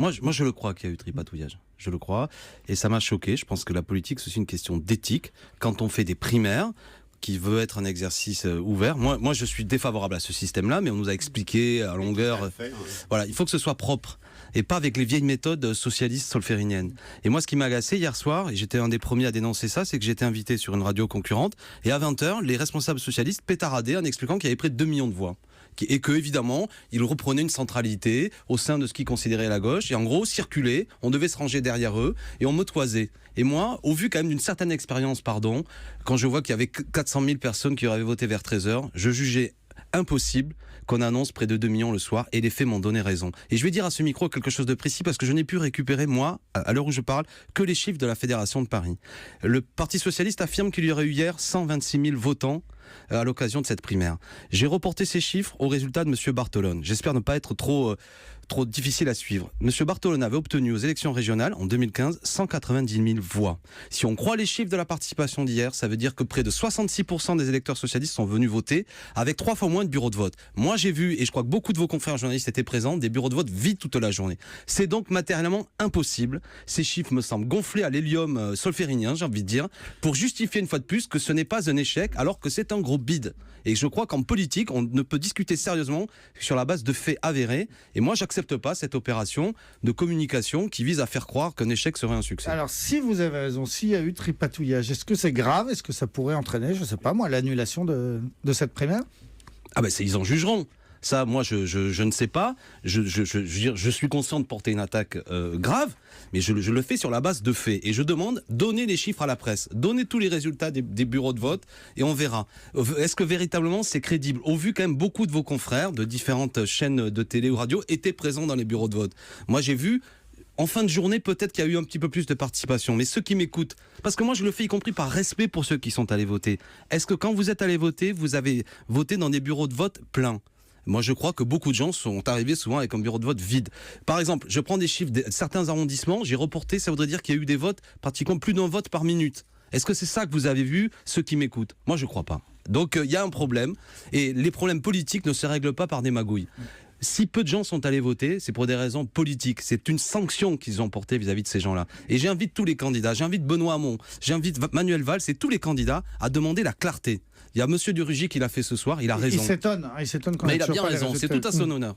Moi, je le crois qu'il y a eu tripatouillage. Je le crois. Et ça m'a choqué. Je pense que la politique, c'est aussi une question d'éthique. Quand on fait des primaires, qui veut être un exercice ouvert. Moi, je suis défavorable à ce système-là, mais on nous a expliqué à longueur. Voilà, il faut que ce soit propre et pas avec les vieilles méthodes socialistes solfériniennes. Et moi, ce qui m'a agacé hier soir, et j'étais un des premiers à dénoncer ça, c'est que j'étais invité sur une radio concurrente et à 20h, les responsables socialistes pétaradaient en expliquant qu'il y avait près de 2 millions de voix. Et que, évidemment, ils reprenaient une centralité au sein de ce qu'ils considéraient la gauche. Et en gros, circuler, on devait se ranger derrière eux et on me toisait. Et moi, au vu quand même d'une certaine expérience, quand je vois qu'il y avait 400 000 personnes qui avaient voté vers 13h, je jugeais impossible qu'on annonce près de 2 millions le soir, et les faits m'ont donné raison. Et je vais dire à ce micro quelque chose de précis, parce que je n'ai pu récupérer, moi, à l'heure où je parle, que les chiffres de la Fédération de Paris. Le Parti Socialiste affirme qu'il y aurait eu hier 126 000 votants à l'occasion de cette primaire. J'ai reporté ces chiffres au résultat de M. Bartolone. J'espère ne pas être trop difficile à suivre. M. Bartolone avait obtenu aux élections régionales, en 2015, 190 000 voix. Si on croit les chiffres de la participation d'hier, ça veut dire que près de 66% des électeurs socialistes sont venus voter, avec 3 fois moins de bureaux de vote. Moi, j'ai vu, et je crois que beaucoup de vos confrères journalistes étaient présents, des bureaux de vote vides toute la journée. C'est donc matériellement impossible. Ces chiffres me semblent gonflés à l'hélium solférinien, j'ai envie de dire, pour justifier une fois de plus que ce n'est pas un échec, alors que c'est un gros bide. Et je crois qu'en politique, on ne peut discuter sérieusement sur la base de faits avérés. Et moi, j'accepte pas cette opération de communication qui vise à faire croire qu'un échec serait un succès. Alors, si vous avez raison, s'il y a eu tripatouillage, est-ce que c'est grave? Est-ce que ça pourrait entraîner, je sais pas moi, l'annulation de cette primaire? Ah ben, ils en jugeront. Ça, moi, je ne sais pas. Je suis conscient de porter une attaque grave, mais je le fais sur la base de faits. Et je demande, donnez les chiffres à la presse, donnez tous les résultats des bureaux de vote, et on verra. Est-ce que véritablement c'est crédible? Au vu quand même beaucoup de vos confrères de différentes chaînes de télé ou radio étaient présents dans les bureaux de vote. Moi, j'ai vu. En fin de journée, peut-être qu'il y a eu un petit peu plus de participation. Mais ceux qui m'écoutent, parce que moi je le fais y compris par respect pour ceux qui sont allés voter. Est-ce que quand vous êtes allés voter, vous avez voté dans des bureaux de vote pleins? Moi, je crois que beaucoup de gens sont arrivés souvent avec un bureau de vote vide. Par exemple, je prends des chiffres de certains arrondissements, j'ai reporté, ça voudrait dire qu'il y a eu des votes, pratiquement plus d'un vote par minute. Est-ce que c'est ça que vous avez vu, ceux qui m'écoutent? Moi, je crois pas. Donc, il y a un problème, et les problèmes politiques ne se règlent pas par des magouilles. Si peu de gens sont allés voter, c'est pour des raisons politiques. C'est une sanction qu'ils ont portée vis-à-vis de ces gens-là. Et j'invite tous les candidats, j'invite Benoît Hamon, j'invite Manuel Valls et tous les candidats à demander la clarté. Il y a Monsieur Durugy qui l'a fait ce soir, il a raison. Il s'étonne quand même. Mais il a bien raison, c'est tout à son honneur.